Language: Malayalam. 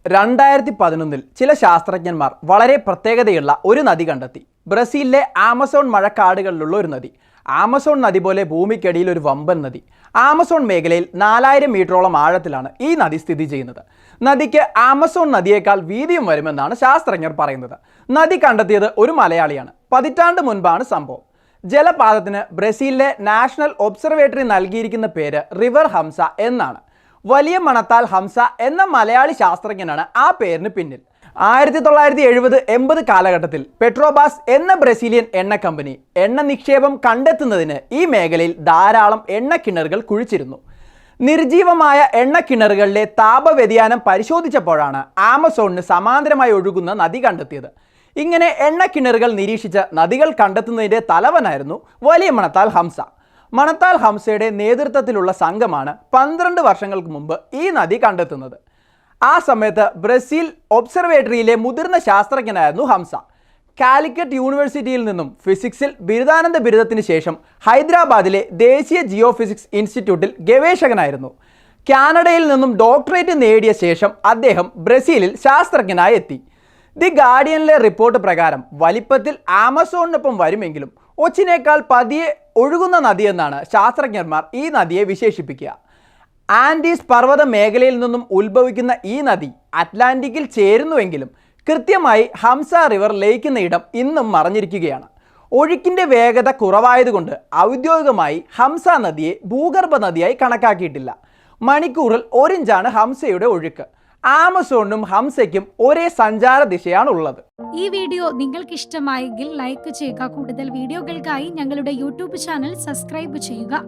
2011 ചില ശാസ്ത്രജ്ഞന്മാർ വളരെ പ്രത്യേകതയുള്ള ഒരു നദി കണ്ടെത്തി. ബ്രസീലിലെ ആമസോൺ മഴക്കാടുകളിലുള്ള ഒരു നദി. ആമസോൺ നദി പോലെ ഭൂമിക്കടിയിൽ ഒരു വമ്പൻ നദി. ആമസോൺ മേഖലയിൽ 4000 മീറ്ററോളം ആഴത്തിലാണ് ഈ നദി സ്ഥിതി ചെയ്യുന്നത്. നദിക്ക് ആമസോൺ നദിയേക്കാൾ വീതിയും വരുമെന്നാണ് ശാസ്ത്രജ്ഞർ പറയുന്നത്. നദി കണ്ടെത്തിയത് ഒരു മലയാളിയാണ്. പതിറ്റാണ്ട് മുൻപാണ് സംഭവം. ജലപാതത്തിന് ബ്രസീലിലെ നാഷണൽ ഒബ്സർവേറ്ററി നൽകിയിരിക്കുന്ന പേര് റിവർ ഹംസ എന്നാണ്. വലിയ മണത്താൽ ഹംസ എന്ന മലയാളി ശാസ്ത്രജ്ഞനാണ് ആ പേരിന് പിന്നിൽ. 1970-80 കാലഘട്ടത്തിൽ പെട്രോബാസ് എന്ന ബ്രസീലിയൻ എണ്ണ കമ്പനി എണ്ണ നിക്ഷേപം കണ്ടെത്തുന്നതിന് ഈ മേഖലയിൽ ധാരാളം എണ്ണക്കിണറുകൾ കുഴിച്ചിരുന്നു. നിർജീവമായ എണ്ണക്കിണറുകളിലെ താപവ്യതിയാനം പരിശോധിച്ചപ്പോഴാണ് ആമസോണിന് സമാന്തരമായി ഒഴുകുന്ന നദി കണ്ടെത്തിയത്. ഇങ്ങനെ എണ്ണക്കിണറുകൾ നിരീക്ഷിച്ച് നദികൾ കണ്ടെത്തുന്നതിൻ്റെ തലവനായിരുന്നു വലിയ മണത്താൽ ഹംസ. മണത്താൽ ഹംസയുടെ നേതൃത്വത്തിലുള്ള സംഘമാണ് 12 വർഷങ്ങൾക്ക് മുമ്പ് ഈ നദി കണ്ടെത്തുന്നത്. ആ സമയത്ത് ബ്രസീൽ ഒബ്സർവേറ്ററിയിലെ മുതിർന്ന ശാസ്ത്രജ്ഞനായിരുന്നു ഹംസ. കാലിക്കറ്റ് യൂണിവേഴ്സിറ്റിയിൽ നിന്നും ഫിസിക്സിൽ ബിരുദാനന്ദ ബിരുദത്തിന് ശേഷം ഹൈദരാബാദിലെ ദേശീയ ജിയോഫിസിക്സ് ഇൻസ്റ്റിറ്റ്യൂട്ടിൽ ഗവേഷകനായിരുന്നു. കാനഡയിൽ നിന്നും ഡോക്ടറേറ്റ് നേടിയ ശേഷം അദ്ദേഹം ബ്രസീലിൽ ശാസ്ത്രജ്ഞനായി എത്തി. ദി ഗാർഡിയനിലെ റിപ്പോർട്ട് പ്രകാരം വലിപ്പത്തിൽ ആമസോണിനൊപ്പം വരുമെങ്കിലും ഒച്ചിനേക്കാൾ പതിയെ ഒഴുകുന്ന നദിയെന്നാണ് ശാസ്ത്രജ്ഞന്മാർ ഈ നദിയെ വിശേഷിപ്പിക്കുക. ആൻഡീസ് പർവ്വത മേഖലയിൽ നിന്നും ഉത്ഭവിക്കുന്ന ഈ നദി അറ്റ്ലാന്റിക്കിൽ ചേരുന്നുവെങ്കിലും കൃത്യമായി ഹംസ റിവർ ലയിക്കുന്ന ഇടം ഇന്നും മറഞ്ഞിരിക്കുകയാണ്. ഒഴുക്കിൻ്റെ വേഗത കുറവായതുകൊണ്ട് ഔദ്യോഗികമായി ഹംസ നദിയെ ഭൂഗർഭ നദിയായി കണക്കാക്കിയിട്ടില്ല. മണിക്കൂറിൽ 1 ഇഞ്ചാണ് ഹംസയുടെ ഒഴുക്ക്. ആമസോണിനും ഹംസയ്ക്കും ഒരേ സഞ്ചാര ദിശയാണ് ഉള്ളത്. ഈ വീഡിയോ നിങ്ങൾക്ക് ഇഷ്ടമായെങ്കിൽ ലൈക്ക് ചെയ്യുക. കൂടുതൽ വീഡിയോകൾക്കായി ഞങ്ങളുടെ യൂട്യൂബ് ചാനൽ സബ്സ്ക്രൈബ് ചെയ്യുക.